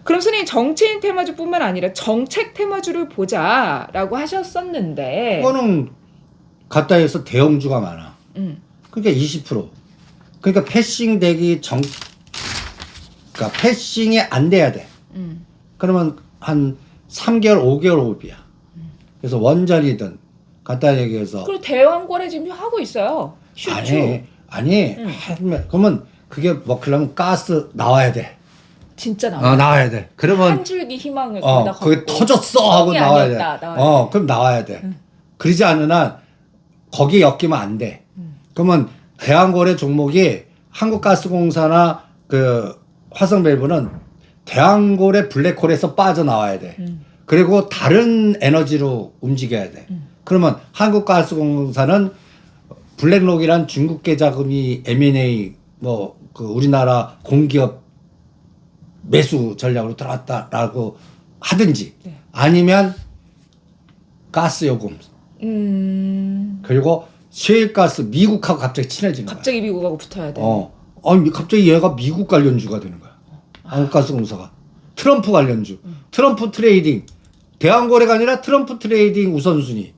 그럼 선생님 정치인 테마주뿐만 아니라 정책 테마주를 보자라고 하셨었는데 그거는 갖다 해서 대형주가 많아. 그러니까 20%. 그러니까 패싱 되기 전, 그러니까 패싱이 안 돼야 돼. 그러면 한 3개월, 5개월 호흡이야. 그래서 원전이든 갖다 얘기해서. 그리고 대왕거래 지금 하고 있어요. 슈츠. 아니. 그러면 그게 먹히려면 가스 나와야 돼. 진짜 나와요. 나와야 돼. 그러면 한 줄기 희망을 그게 터졌어 하고 나와야 돼. 그럼 나와야 돼. 그러지 않는 한 거기에 엮이면 안 돼. 그러면 대왕거래 종목이 한국가스공사나 그 화성밸브는 대왕거래 블랙홀에서 빠져나와야 돼. 그리고 다른 에너지로 움직여야 돼. 그러면 한국가스공사는 블랙록이란 중국계 자금이 M&A 뭐 그 우리나라 공기업 매수 전략으로 들어왔다라고 하든지 네. 아니면 가스 요금 그리고 셰일가스 미국하고 갑자기 친해지는 거야. 갑자기 미국하고 붙어야 돼. 아니 갑자기 얘가 미국 관련주가 되는 거야. 한국가스공사가 트럼프 관련주, 트럼프 트레이딩, 대왕거래가 아니라 트럼프 트레이딩 우선순위.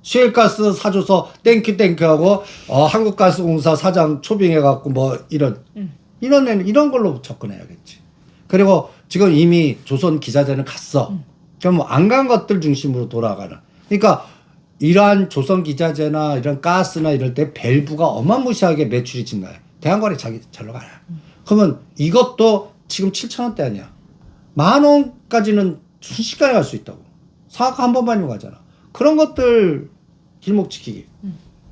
셰일가스 사줘서 땡큐 하고 한국가스공사 사장 초빙해갖고 뭐 이런 걸로 접근해야겠지. 그리고 지금 이미 조선 기자재는 갔어. 그럼 안 간 것들 중심으로 돌아가는. 그러니까 이러한 조선 기자재나 이런 가스나 이럴 때 밸브가 어마무시하게 매출이 증가해. 대한거래 자기 잘로 가요. 그러면 이것도 지금 7,000원대 아니야. 10,000원까지는 순식간에 갈 수 있다고. 사과 한 번만이면 가잖아. 그런 것들 길목 지키기.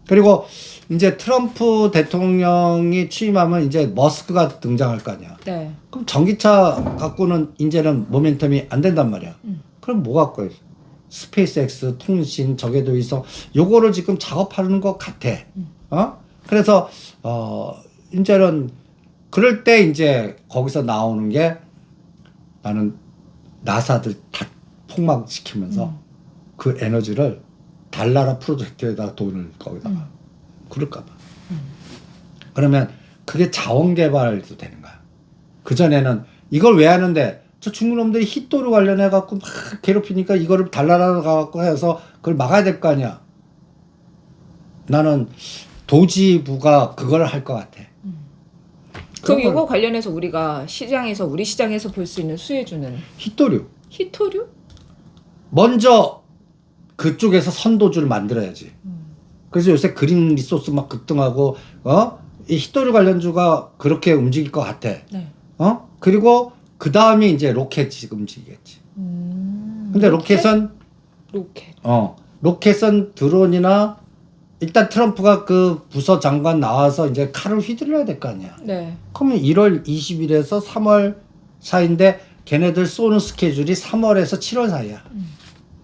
그리고 이제 트럼프 대통령이 취임하면 이제 머스크가 등장할 거 아니야. 네. 그럼 전기차 갖고는 이제는 모멘텀이 안 된단 말이야. 그럼 뭐 갖고 있어? 스페이스X, 통신, 저궤도 위성 요거를 지금 작업하는 것 같아. 그래서 이제는 그럴 때 이제 거기서 나오는 게 나는 나사들 다 폭망시키면서 그 에너지를 달나라 프로젝트에다 돈을 거기다가 그럴까봐. 그러면 그게 자원개발도 되는 거야. 그전에는 이걸 왜 하는데 저 중국 놈들이 힛도로 관련해갖고 막 괴롭히니까 이거를 달나라로 가갖고 해서 그걸 막아야 될 거 아니야. 나는 도지부가 그걸 할 것 같아. 그럼 이거 관련해서 우리가 우리 시장에서 볼 수 있는 수혜주는 힛도류. 히토류? 먼저 그쪽에서 선도주를 만들어야지. 그래서 요새 그린 리소스 막 급등하고 이 힛도류 관련주가 그렇게 움직일 것 같아. 네. 그리고 그 다음에 이제 로켓이 움직이겠지. 근데 로켓은 로켓은 드론이나 일단 트럼프가 그 부서 장관 나와서 이제 칼을 휘둘러야 될 거 아니야. 네. 그러면 1월 20일에서 3월 사이인데 걔네들 쏘는 스케줄이 3월에서 7월 사이야.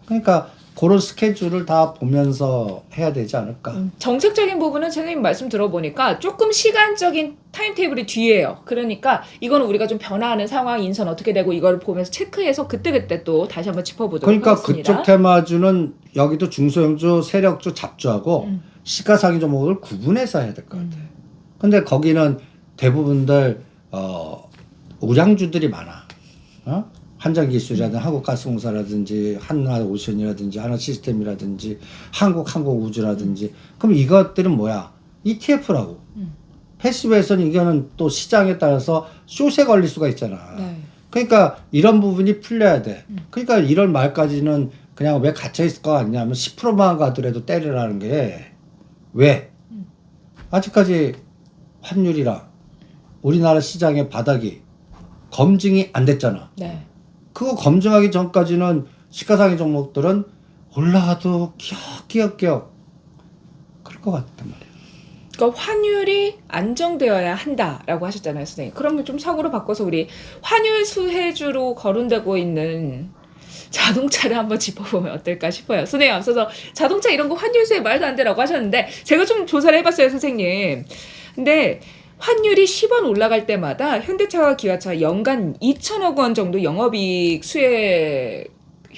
그러니까 그런 스케줄을 다 보면서 해야 되지 않을까. 정책적인 부분은 선생님 말씀 들어보니까 조금 시간적인 타임테이블이 뒤에요. 그러니까 이거는 우리가 좀 변화하는 상황, 인선 어떻게 되고 이걸 보면서 체크해서 그때그때 또 다시 한번 짚어보도록 그러니까 하겠습니다. 그쪽 테마주는 여기도 중소형주, 세력주, 잡주하고 시가상위 종목을 구분해서 해야 될 것 같아요. 근데 거기는 대부분들 우량주들이 많아. 한전기술이라든지 한국가스공사라든지 한화오션이라든지 하나시스템이라든지 한국항공우주라든지 그럼 이것들은 뭐야? ETF라고. 패시브에서는 이거는 또 시장에 따라서 숏에 걸릴 수가 있잖아. 네. 그러니까 이런 부분이 풀려야 돼. 그러니까 1월 말까지는 그냥 왜 갇혀있을 것 같냐면 10%만 가더라도 때리라는 게 왜? 아직까지 환율이랑 우리나라 시장의 바닥이 검증이 안 됐잖아. 네. 그거 검증하기 전까지는 시가상위 종목들은 올라가도 기억 그럴 것 같단 말이야. 그러니까 환율이 안정되어야 한다라고 하셨잖아요, 선생님. 그러면 좀 사고로 바꿔서 우리 환율 수혜주로 거론되고 있는 자동차를 한번 짚어보면 어떨까 싶어요. 선생님 앞서서 자동차 이런 거 환율 수혜 말도 안 되라고 하셨는데 제가 좀 조사를 해봤어요, 선생님. 근데 환율이 10원 올라갈 때마다 현대차와 기아차 연간 2천억 원 정도 영업이익 수혜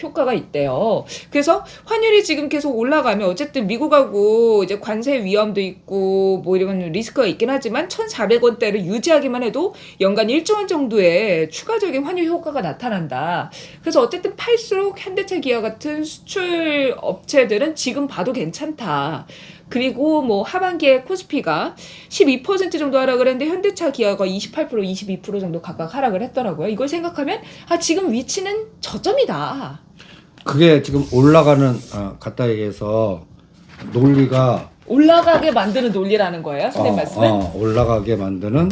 효과가 있대요. 그래서 환율이 지금 계속 올라가면 어쨌든 미국하고 이제 관세 위험도 있고 뭐 이런 리스크가 있긴 하지만 1,400원대를 유지하기만 해도 연간 1조 원 정도의 추가적인 환율 효과가 나타난다. 그래서 어쨌든 팔수록 현대차 기아 같은 수출 업체들은 지금 봐도 괜찮다. 그리고 뭐 하반기에 코스피가 12% 정도 하락을 했는데 현대차 기아가 28%, 22% 정도 각각 하락을 했더라고요. 이걸 생각하면 지금 위치는 저점이다. 그게 지금 올라가는 갖다 얘기해서 논리가 올라가게 만드는 논리라는 거예요, 선생님 말씀은? 올라가게 만드는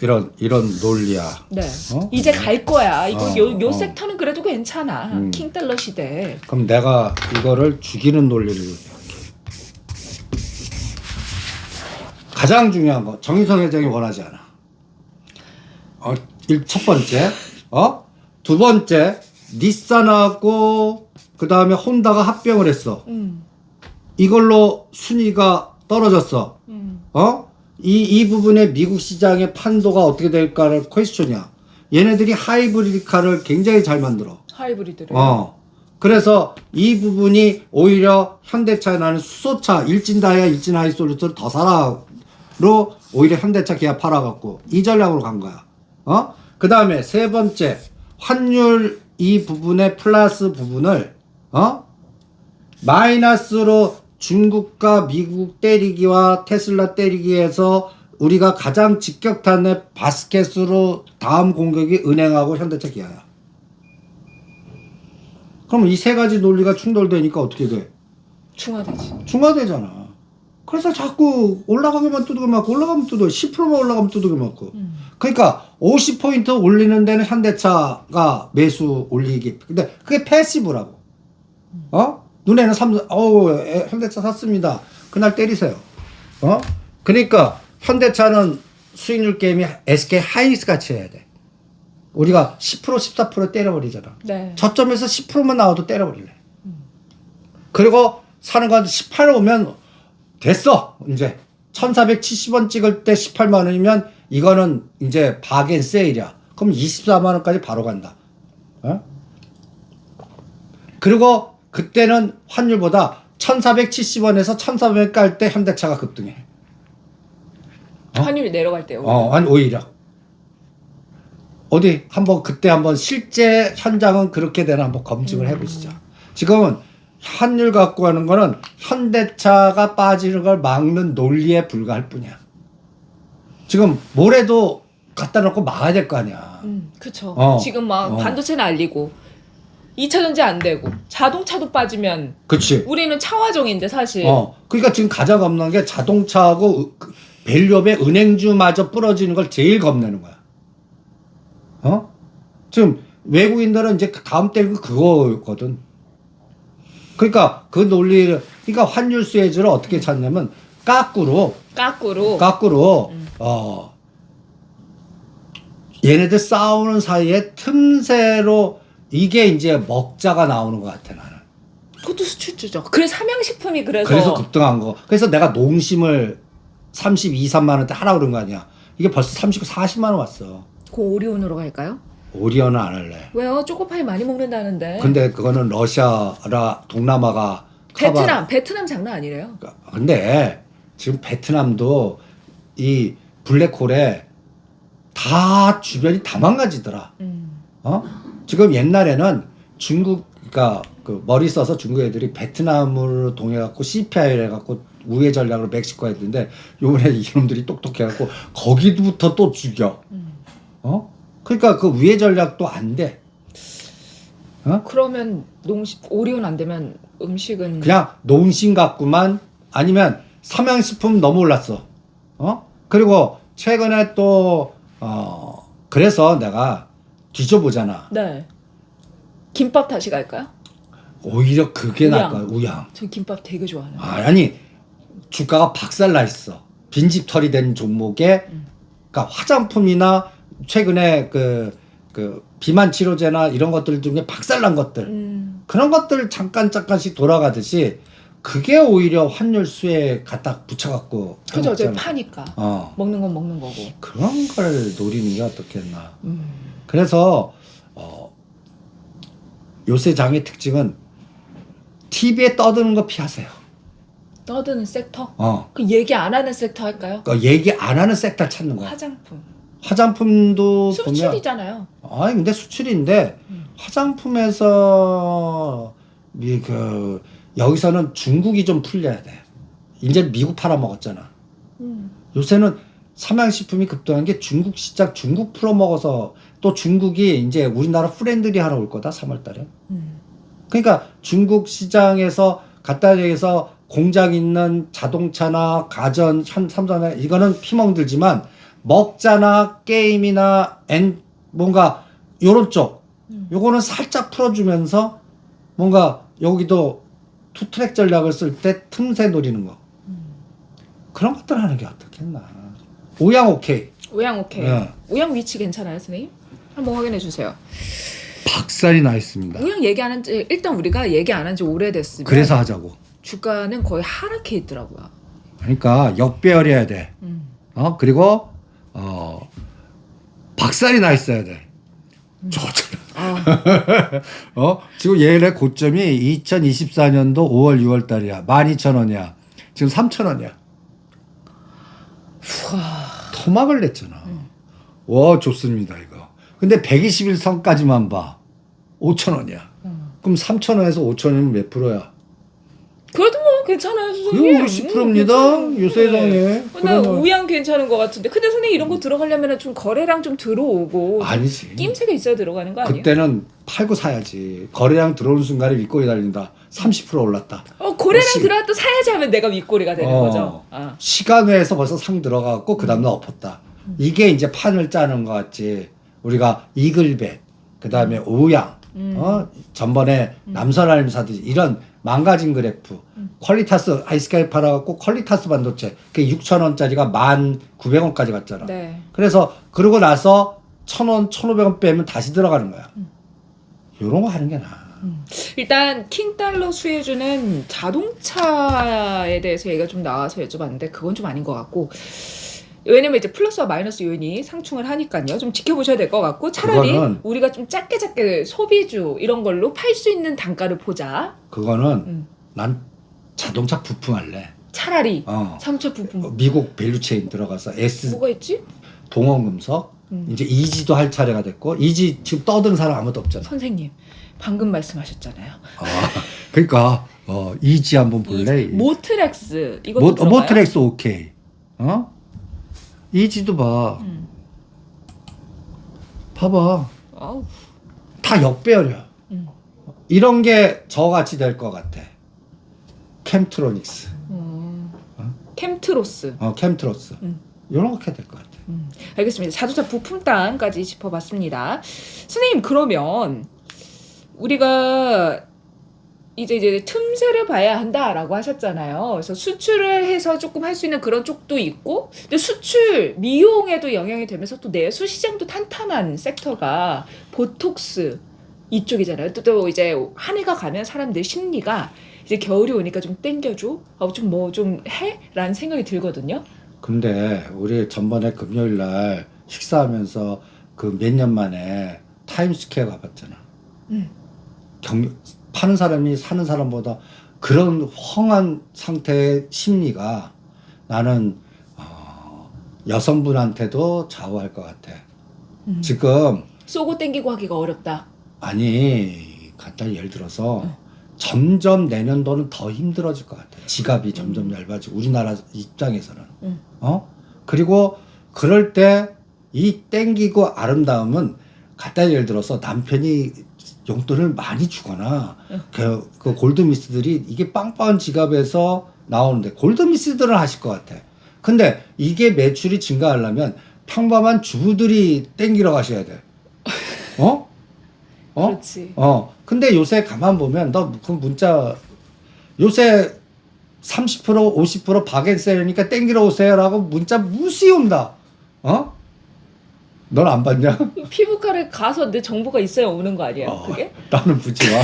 이런 논리야. 네. 이제 갈 거야. 이거 요 어. 섹터는 그래도 괜찮아. 킹달러 시대. 그럼 내가 이거를 죽이는 논리를 가장 중요한 거 정의선 회장이 원하지 않아. 첫 번째, 두 번째 닛산하고 그 다음에 혼다가 합병을 했어. 이걸로 순위가 떨어졌어. 이 부분에 미국 시장의 판도가 어떻게 될까를 퀘스천이야. 얘네들이 하이브리드카를 굉장히 잘 만들어. 하이브리드를. 그래서 이 부분이 오히려 현대차에 나는 수소차 일진다이아 일진 하이솔루트를 더 사라로 오히려 현대차 기아 팔아갖고 이 전략으로 간 거야. 그 다음에 세 번째 환율 이 부분의 플러스 부분을 마이너스로 중국과 미국 때리기와 테슬라 때리기에서 우리가 가장 직격탄의 바스켓으로 다음 공격이 은행하고 현대차 기아야. 그럼 이 세 가지 논리가 충돌되니까 어떻게 돼? 중화되지. 중화되잖아. 그래서 자꾸 올라가기만 두들겨 맞고 올라가면 두들겨 10%만 올라가면 두들겨 맞고. 그러니까 50포인트 올리는 데는 현대차가 매수 올리기. 근데 그게 패시브라고. 눈에는 현대차 샀습니다. 그날 때리세요. 그러니까 현대차는 수익률 게임이 SK 하이닉스 같이 해야 돼. 우리가 10% 14% 때려버리잖아. 네. 저점에서 10%만 나와도 때려버릴래. 그리고 사는 건 18 오면 됐어. 이제 1470원 찍을 때 18만 원이면 이거는 이제 바겐 세일이야. 그럼 24만 원까지 바로 간다. 그리고 그때는 환율보다 1470원에서 1400 깔 때 현대차가 급등해. 환율이 내려갈 때요. 아니 오히려. 어디 그때 한번 실제 현장은 그렇게 되나 한번 검증을 해보시죠. 지금은 환율 갖고 하는 거는 현대차가 빠지는 걸 막는 논리에 불과할 뿐이야. 지금 뭐래도 갖다 놓고 막아야 될 거 아니야. 그쵸. 지금 막 반도체 날리고 2차 전지 안 되고 자동차도 빠지면 그치. 우리는 차화정인데 사실. 그러니까 지금 가장 겁나는 게 자동차하고 밸류업의 은행주마저 부러지는 걸 제일 겁내는 거야. 지금 외국인들은 이제 다음 때는 그거거든. 그러니까 그 논리를, 그러니까 환율 수혜주를 어떻게 찾냐면 까꾸로 얘네들 싸우는 사이에 틈새로 이게 이제 먹자가 나오는 것 같아 나는. 그것도 수출주죠. 그래서 삼양식품이 그래서 급등한 거. 그래서 내가 농심을 32, 3만 원대 하라고 그런 거 아니야. 이게 벌써 39, 40만 원 왔어. 그 오리온으로 갈까요? 오리온은 안 할래. 왜요? 초코파이 많이 먹는다는데. 근데 그거는 러시아라 동남아가 베트남 장난 아니래요. 근데 지금 베트남도 이 블랙홀에 다 주변이 다 망가지더라. 지금 옛날에는 중국, 그러니까 그 머리 써서 중국 애들이 베트남으로 동해갖고 CPI를 해갖고 우회 전략으로 멕시코 했는데 요번에 이놈들이 똑똑해갖고 거기부터 또 죽여. 그러니까 그 우회 전략도 안 돼. 그러면 오리온 안 되면 음식은 그냥 농심 갖고만, 아니면 삼양식품 너무 올랐어. 그리고 최근에 또 그래서 내가 뒤져보잖아. 네. 김밥 다시 갈까요? 오히려 그게 우양. 나을 거야. 우양. 저 김밥 되게 좋아하는. 아니 주가가 박살나 있어. 빈집털이 된 종목에, 그러니까 화장품이나 최근에 그 비만 치료제나 이런 것들 중에 박살난 것들, 그런 것들 잠깐씩 돌아가듯이 그게 오히려 환율 수에 갖다 붙여갖고. 그죠, 어제 파니까. 먹는 건 먹는 거고. 그런 걸 노리는 게 어떻겠나. 그래서 요새 장의 특징은 TV에 떠드는 거 피하세요. 떠드는 섹터? 그 얘기 안 하는 섹터 할까요? 그러니까 얘기 안 하는 섹터 찾는 거야. 화장품. 화장품도 수출이잖아요. 보면 아니 근데 수출인데 화장품에서 여기서는 중국이 좀 풀려야 돼. 이제 미국 팔아먹었잖아. 요새는 삼양식품이 급등한 게 중국 시장 중국 풀어먹어서 또 중국이 이제 우리나라 프렌들이 하러 올 거다 3월달에. 그러니까 중국 시장에서 갖다 대서 공장 있는 자동차나 가전, 삼성이나 이거는 피멍들지만 먹자나 게임이나 뭔가 요런 쪽 요거는 살짝 풀어주면서 뭔가 여기도 투트랙 전략을 쓸 때 틈새 노리는 거 그런 것들 하는 게 어떻겠나. 오양 오케이. 오양 오케이. 네. 오양 위치 괜찮아요, 선생님? 한번 확인해 주세요. 박살이 나 있습니다. 오양 얘기 안 한 지 일단 우리가 얘기 안 한 지 오래됐으면 그래서 하자고. 주가는 거의 하락해 있더라고요. 그러니까 역배열해야 돼. 그리고 박살이 나 있어야 돼. 좋잖아. 지금 얘네 고점이 2024년도 5월 6월 달이야. 12,000원이야. 지금 3,000원이야. 토막을 냈잖아. 와, 좋습니다, 이거. 근데 121선까지만 봐. 5,000원이야. 그럼 3,000원에서 5,000원이면 몇 프로야? 그래도 뭐 괜찮아요, 선생님. 이거 10%입니다. 요새 장에. 나 우양 괜찮은 것 같은데. 근데 선생님 이런 거 들어가려면 좀 거래량 좀 들어오고 아니지. 낌새가 있어야 들어가는 거 아니에요? 그때는 팔고 사야지. 거래량 들어오는 순간에 윗골이 달린다. 30% 올랐다. 거래량 들어왔다 사야지 하면 내가 윗골이가 되는 거죠. 시간 외에서 벌써 상 들어가고 그 다음날 엎었다. 이게 이제 판을 짜는 것 같지. 우리가 이글벳, 그 다음에 오양, 전번에 남선알림 사듯이 이런 망가진 그래프, 퀄리타스 아이스크림 팔아갖고 퀄리타스 반도체 그게 6,000원짜리가 1,900원까지 갔잖아. 네. 그래서 그러고 나서 1,000원, 1,500원 빼면 다시 들어가는 거야. 이런 거 하는 게 나아. 일단 킹달러 수혜주는 자동차에 대해서 얘기가 좀 나와서 여쭤봤는데 그건 좀 아닌 것 같고, 왜냐면 이제 플러스와 마이너스 요인이 상충을 하니까요. 좀 지켜보셔야 될 것 같고, 차라리 우리가 좀 작게 소비주 이런 걸로 팔 수 있는 단가를 보자. 그거는 난 자동차 부품 할래. 차라리 자동차 부품. 미국 밸류체인 들어가서 뭐가 있지? 동원금속 이제 이지도 할 차례가 됐고, 이지 지금 떠드는 사람 아무도 없잖아. 선생님 방금 말씀하셨잖아요. 그러니까 이지 한번 볼래? 모트렉스 이것도 들어가요? 모트렉스 오케이. 이지도 봐. 봐봐. 아우. 다 역배열이야. 이런 게 저같이 될 것 같아. 캠트로닉스. 캠트로스. 캠트로스. 이런 거 해야 될 것 같아. 알겠습니다. 자동차 부품단까지 짚어봤습니다. 선생님, 그러면 우리가 이제 틈새를 봐야 한다라고 하셨잖아요. 그래서 수출을 해서 조금 할 수 있는 그런 쪽도 있고, 근데 수출 미용에도 영향이 되면서 또 내수 시장도 탄탄한 섹터가 보톡스 이쪽이잖아요. 또 이제 한 해가 가면 사람들 심리가 이제 겨울이 오니까 좀 땡겨줘, 좀 뭐 좀 해? 라는 생각이 들거든요. 근데 우리 전번에 금요일 날 식사하면서 그 몇 년 만에 타임스퀘어 가봤잖아. 파는 사람이 사는 사람보다 그런 헝한 상태의 심리가 나는 여성분한테도 좌우할 것 같아. 지금 쏘고 땡기고 하기가 어렵다. 아니 간단히 예를 들어서 점점 내년도는 더 힘들어질 것 같아. 지갑이 점점 얇아지고 우리나라 입장에서는. 그리고 그럴 때 이 땡기고 아름다움은 간단히 예를 들어서 남편이 용돈을 많이 주거나 그 골드미스들이 이게 빵빵한 지갑에서 나오는데 골드미스들은 하실 것 같아. 근데 이게 매출이 증가하려면 평범한 주부들이 땡기러 가셔야 돼. 그렇지. 근데 요새 가만 보면 너 그 문자 요새 30% 50% 바겐셀이니까 땡기러 오세요라고 문자 무시 온다. 넌 안 봤냐? 피부과를 가서 내 정보가 있어야 오는 거 아니야? 그게? 나는 붙지 마.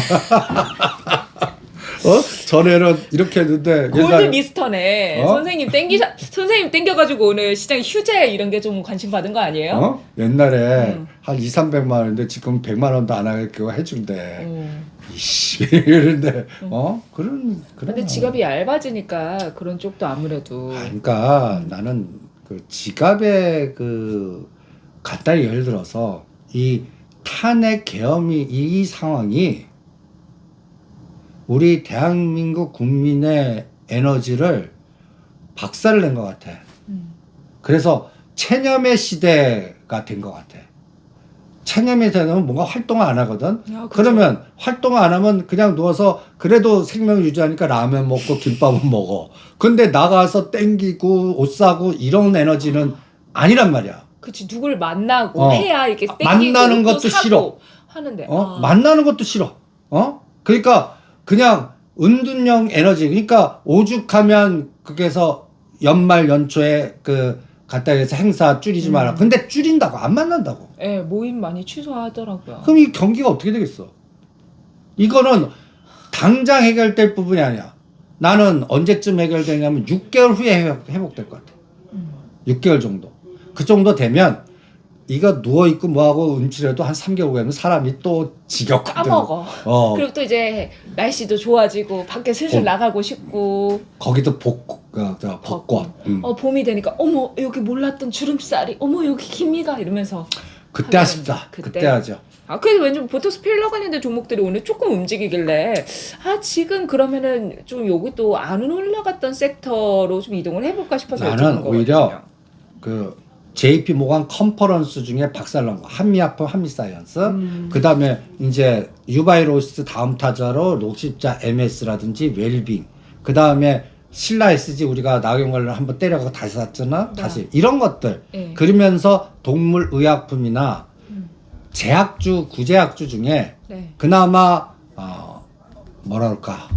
전에는 이렇게 했는데 골드 옛날에 미스터네. 어? 선생님 땡겨가지고 오늘 시장 휴재 이런 게 좀 관심 받은 거 아니에요? 옛날에 한 2, 300만 원인데 지금 100만 원도 안 하게 그거 해준대. 이씨 이런데 그런 근데 지갑이 얇아지니까 그런 쪽도 아무래도 그러니까 나는 그 지갑에 그 간단히 예를 들어서 이 탄핵 계엄이 이 상황이 우리 대한민국 국민의 에너지를 박살을 낸 것 같아. 그래서 체념의 시대가 된 것 같아. 체념이 되면 뭔가 활동을 안 하거든. 그쵸. 그러면 활동을 안 하면 그냥 누워서 그래도 생명 유지하니까 라면 먹고 김밥은 먹어. 근데 나가서 땡기고 옷 사고 이런 에너지는 아니란 말이야. 그치 누굴 만나고 해야 이렇게 땡기고 만나는 또 것도 사고 싫어. 하는데 만나는 것도 싫어. 그러니까 그냥 은둔형 에너지. 그러니까 오죽하면 거기서 연말 연초에 그 갔다 해서 행사 줄이지 마라. 근데 줄인다고 안 만난다고. 예, 모임 많이 취소하더라고요. 그럼 이 경기가 어떻게 되겠어? 이거는 당장 해결될 부분이 아니야. 나는 언제쯤 해결되냐면 6개월 후에 회복될 것 같아. 6개월 정도. 그 정도 되면 이거 누워있고 뭐하고 움츠려도 한 3개월 후에는 사람이 또 지겹거든. 까먹어. 그리고 또 이제 날씨도 좋아지고 밖에 슬슬 나가고 싶고 거기도 벚꽃. 봄이 되니까 어머 여기 몰랐던 주름살이 어머 여기 기미가 이러면서 그때 하십시다. 그때 하죠. 그래서 왠지 보통 필러 관련된 종목들이 오늘 조금 움직이길래 지금 그러면은 좀 여기 또 안 올라갔던 섹터로 좀 이동을 해볼까 싶어서 나는 여쭤본 오히려 거거든요. 그 JP 모간 컨퍼런스 중에 박살난 거 한미아품 한미사이언스 그다음에 이제 유바이로스 다음 타자로 녹십자 MS라든지 웰빙 그다음에 신라 SG 우리가 나경원을 한번 때려가고 다시 샀잖아. 다시 이런 것들 그러면서 동물 의약품이나 제약주 구제약주 중에 그나마 뭐랄까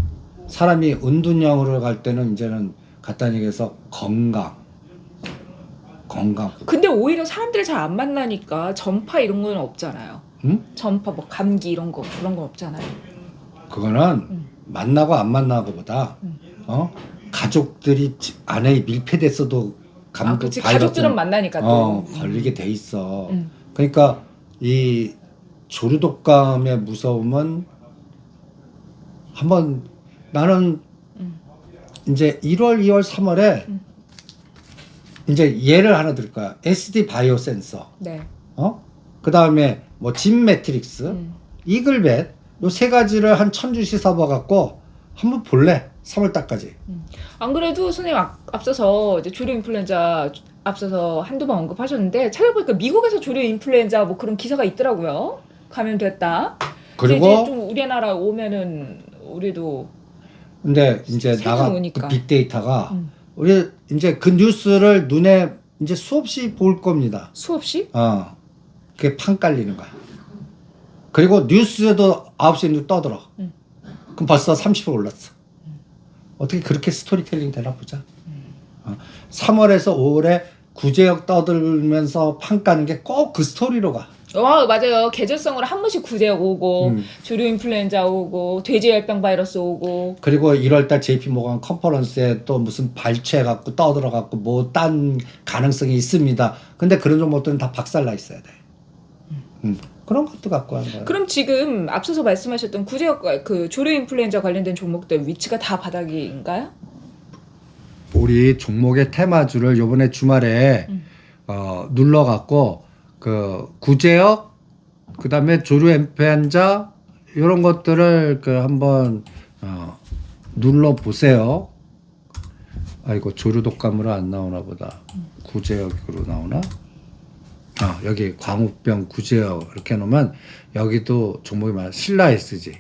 사람이 은둔형으로 갈 때는 이제는 간단히 얘기해서 건강. 근데 오히려 사람들을 잘 안 만나니까 전파 이런 건 없잖아요. 전파 뭐 감기 이런 거 그런 건 없잖아요. 그거는 만나고 안 만나고보다 가족들이 안에 밀폐됐어도 그치 가족들은 만나니까 또 걸리게 돼 있어. 그러니까 이 조류독감의 무서움은 한번 나는 이제 1월, 2월, 3월에 이제 예를 하나 들 거야. SD 바이오 센서. 그 다음에 뭐 진 매트릭스, 이글벳 요 세 가지를 한 1000주씩 사봐갖고 한번 볼래. 3월달까지. 안 그래도 선생님 앞서서 이제 조류 인플루엔자 앞서서 한두 번 언급하셨는데 찾아보니까 미국에서 조류 인플루엔자 뭐 그런 기사가 있더라고요. 감염됐다. 그리고 이제 좀 우리나라 오면은 우리도 근데 이제 나가 오니까. 그 빅데이터가 우리 이제 그 뉴스를 눈에 이제 수없이 볼 겁니다. 수없이? 그게 판 깔리는 거야. 그리고 뉴스에도 9시에 떠들어. 그럼 벌써 30% 올랐어. 어떻게 그렇게 스토리텔링 되나 보자. 3월에서 5월에 구제역 떠들면서 판 까는 게 꼭 그 스토리로 가. 맞아요. 계절성으로 한 번씩 구제역 오고 조류 인플루엔자 오고 돼지열병 바이러스 오고 그리고 1월달 JP 모건 컨퍼런스에 또 무슨 발췌해갖고 떠들어갖고 뭐 딴 가능성이 있습니다. 근데 그런 종목들은 다 박살나 있어야 돼. 그런 것도 갖고 하는 거야. 그럼 지금 앞서서 말씀하셨던 구제역 그 조류 인플루엔자 관련된 종목들 위치가 다 바닥인가요? 우리 종목의 테마주를 요번에 주말에 눌러갖고 그 구제역 그다음에 조류 인플루엔자 이런 것들을 그 한번 눌러 보세요. 아이고 조류 독감으로 안 나오나 보다. 구제역으로 나오나? 여기 광우병 구제역 이렇게 놓으면 여기도 종목이 많아. 신라 SG.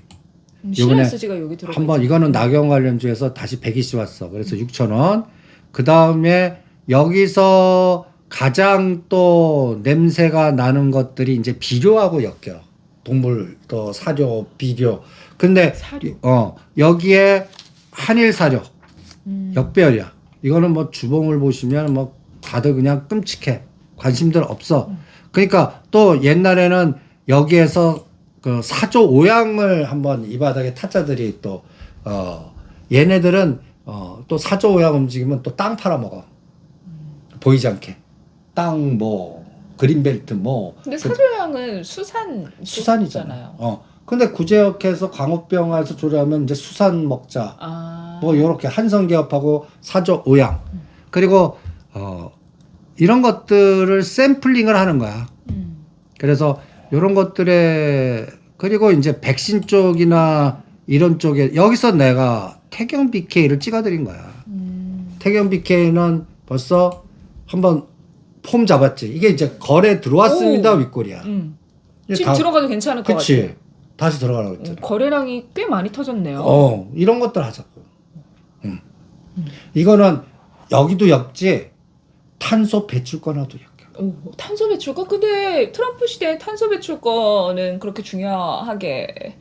신라 SG가 여기 들어가 한번 이거는 나경 관련주에서 다시 120 왔어. 그래서 6,000원. 그 다음에 여기서 가장 또 냄새가 나는 것들이 이제 비료하고 엮여. 동물 또 사료, 비료. 근데 여기에 한일 사료 역배열이야. 이거는 뭐 주봉을 보시면 뭐 다들 그냥 끔찍해. 관심들 없어. 그러니까 또 옛날에는 여기에서 그 사조 오양을 한번 이 바닥에 타짜들이 또 얘네들은 또 사조 오양 움직이면 또 땅 팔아먹어. 보이지 않게. 땅 뭐 그린벨트 뭐. 근데 사조양은 수산 수산이잖아요. 근데 구제역에서 광우병에서 조례하면 이제 수산 먹자. 뭐 요렇게 한성기업하고 사조 오양. 그리고 이런 것들을 샘플링을 하는 거야. 그래서 요런 것들에 그리고 이제 백신 쪽이나 이런 쪽에 여기서 내가 태경 BK를 찍어드린 거야. 태경 BK는 벌써 한번 폼 잡았지. 이게 이제 거래 들어왔습니다. 윗골이야. 지금 들어가도 괜찮을 것 그치. 같아요. 다시 들어가라고 했잖아. 거래량이 꽤 많이 터졌네요. 이런 것들 하자고. 이거는 여기도 역지 탄소 배출권하도 역. 탄소 배출권? 근데 트럼프 시대에 탄소 배출권은 그렇게 중요하게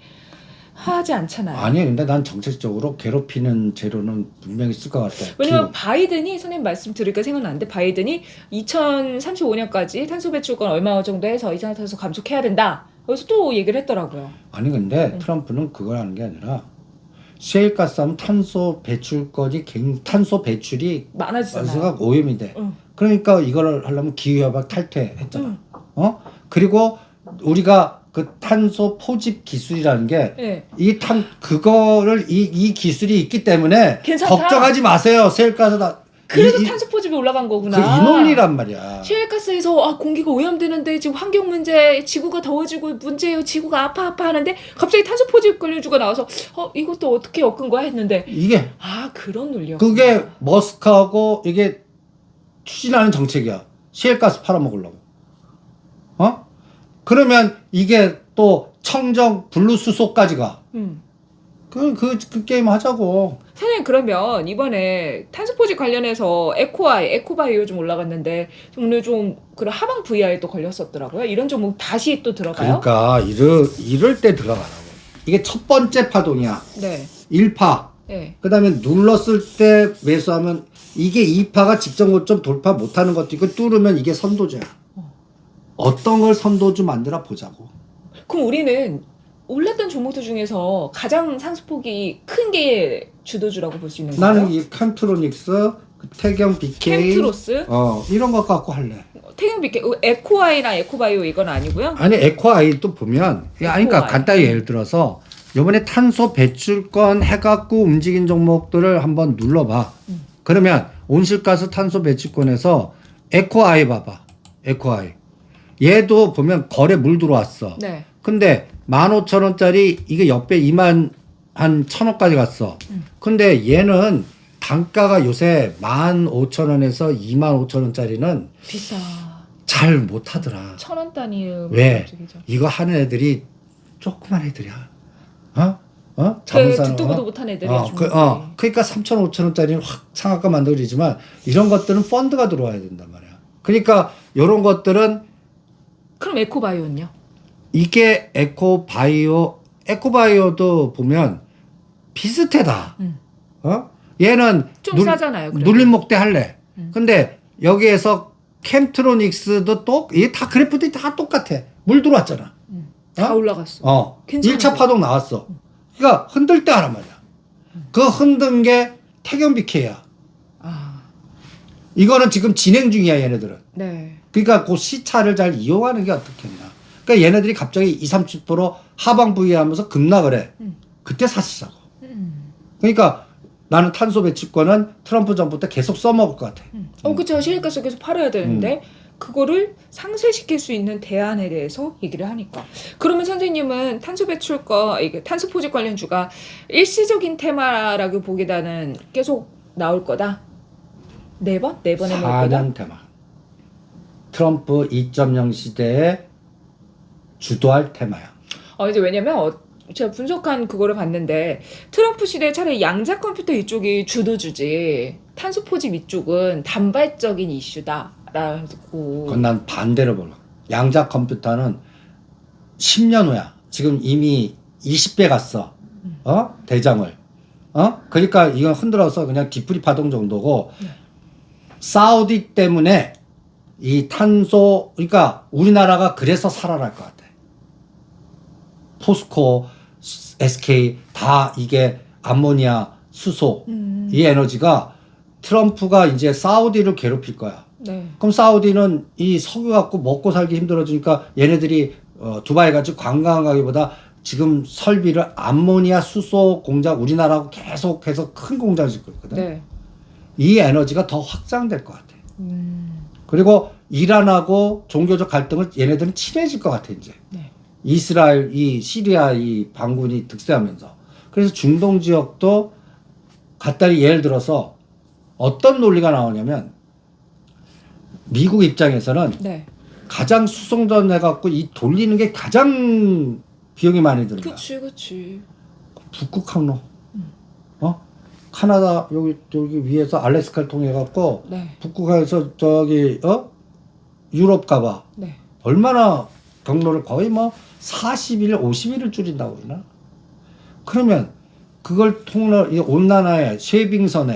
하지 않잖아요. 아니 근데 난 정책적으로 괴롭히는 재료는 분명히 있을 것 같아. 왜냐면 바이든이 선생님 말씀 들으니까 생각나는데 바이든이 2035년까지 탄소 배출권 얼마 정도 해서 이산화탄소 감축해야 된다. 그래서 또 얘기를 했더라고요. 아니 근데 트럼프는 그걸 하는 게 아니라 셰일가스 하면 탄소 배출이 많아지잖아요. 오염이 돼. 그러니까 이걸 하려면 기후협약 탈퇴했잖아. 그리고 우리가 그 탄소 포집 기술이라는 게 그거를 이 기술이 있기 때문에 괜찮다. 걱정하지 마세요. 셰일가스 그래서 탄소 포집이 올라간 거구나. 이 논리란 말이야. 셰일가스에서 공기가 오염되는데 지금 환경 문제, 지구가 더워지고 문제예요. 지구가 아파 하는데 갑자기 탄소 포집 관련주가 나와서 이것도 어떻게 엮은 거야 했는데 이게 그런 논리였구나. 그게 머스크하고 이게 추진하는 정책이야. 셰일가스 팔아먹으려고. 그러면 이게 또 청정 블루수소까지 가. 그 게임 하자고. 선생님 그러면 이번에 탄소 포집 관련해서 에코바이오 좀 올라갔는데 오늘 좀 그런 하방 VI도 걸렸었더라고요. 이런 종목 다시 또 들어가요? 그러니까 이럴 때 들어가라고. 이게 첫 번째 파동이야. 네. 1파. 네. 그다음에 눌렀을 때 매수하면 이게 2파가 직전 고점 돌파 못하는 것도 있고 뚫으면 이게 선도주야. 어떤 걸 선도주 만들어 보자고. 그럼 우리는 올랐던 종목들 중에서 가장 상승폭이 큰 게 주도주라고 볼 수 있는 거예요? 나는 이 캠트로닉스, 태경 BK, 캠트로스, 이런 것 갖고 할래. 태경 BK, 에코아이나 에코바이오 이건 아니고요. 아니 에코아이도 보면 그러니까 에코아이. 간단히 예를 들어서 이번에 탄소 배출권 해갖고 움직인 종목들을 한번 눌러봐. 그러면 온실가스 탄소 배출권에서 에코아이 봐봐. 에코아이. 얘도 보면 거래 물 들어왔어. 네. 근데 15,000원짜리 이게 옆에 2만 한 1,000원까지 갔어. 근데 얘는 단가가 요새 15,000원에서 25,000원짜리는 비싸. 잘 못하더라. 1,000원 단위의 왜? 움직이죠. 이거 하는 애들이 조그만 애들이야. 듣도 보도 못한 애들이야. 그러니까 3,000원, 5,000원짜리는 확 상한가 만들어지지만 이런 것들은 펀드가 들어와야 된단 말이야. 그러니까 이런 것들은 그럼 에코바이오는요? 이게 에코바이오도 보면 비슷하다. 얘는 좀 싸잖아요. 그래도. 눌림목대 할래. 근데 여기에서 캠트로닉스도 이게 다 그래프들이 다 똑같아. 물 들어왔잖아. 다 올라갔어. 1차 파동 나왔어. 그러니까 흔들 때 하란 말이야. 그 흔든 게 태경 BK야. 이거는 지금 진행 중이야, 얘네들은. 네. 그러니까 그 시차를 잘 이용하는 게 어떻겠나. 그러니까 얘네들이 갑자기 20-30% 하방 부위하면서 급락을 해. 그때 사시자고. 그러니까 나는 탄소 배출권은 트럼프 정부 때 계속 써먹을 것 같아. 그쵸. 셰일가스 계속 팔아야 되는데 그거를 상쇄시킬 수 있는 대안에 대해서 얘기를 하니까. 그러면 선생님은 탄소 배출권, 이게 탄소 포집 관련주가 일시적인 테마라고 보기보다는 계속 나올 거다. 네 번에 나올 거다. 4년 테마. 트럼프 2.0 시대에 주도할 테마야. 이제 왜냐면 제가 분석한 그거를 봤는데 트럼프 시대에 차라리 양자 컴퓨터 이쪽이 주도주지 탄소 포집 이쪽은 단발적인 이슈다라고. 그건 난 반대로 보려. 양자 컴퓨터는 10년 후야. 지금 이미 20배 갔어. 대장을. 그러니까 이건 흔들어서 그냥 뒤풀이 파동 정도고 사우디 때문에 이 탄소, 그러니까 우리나라가 그래서 살아날 것 같아. 포스코, SK 다 이게 암모니아, 수소 음. 이 에너지가 트럼프가 이제 사우디를 괴롭힐 거야. 네. 그럼 사우디는 이 석유 갖고 먹고 살기 힘들어지니까 얘네들이 두바이 같이 관광 가기보다 지금 설비를 암모니아 수소 공장 우리나라하고 계속해서 큰 공장을 짓고 있거든. 네. 이 에너지가 더 확장될 것 같아. 음. 그리고 이란하고 종교적 갈등을 얘네들은 친해질 것 같아 이제. 네. 이스라엘, 이 시리아 이 반군이 득세하면서. 그래서 중동 지역도 갖다리 예를 들어서 어떤 논리가 나오냐면 미국 입장에서는 네. 가장 수송전 해갖고 이 돌리는 게 가장 비용이 많이 드는 거야. 그치. 북극 항로. 카나다 여기 위에서 알래스카를 통해 갖고 네. 북극에서 저기 유럽 가봐. 네. 얼마나 경로를 거의 뭐 40일, 50일을 줄인다고 그러나? 그러면 그걸 통로 이 온난화에 쉐빙선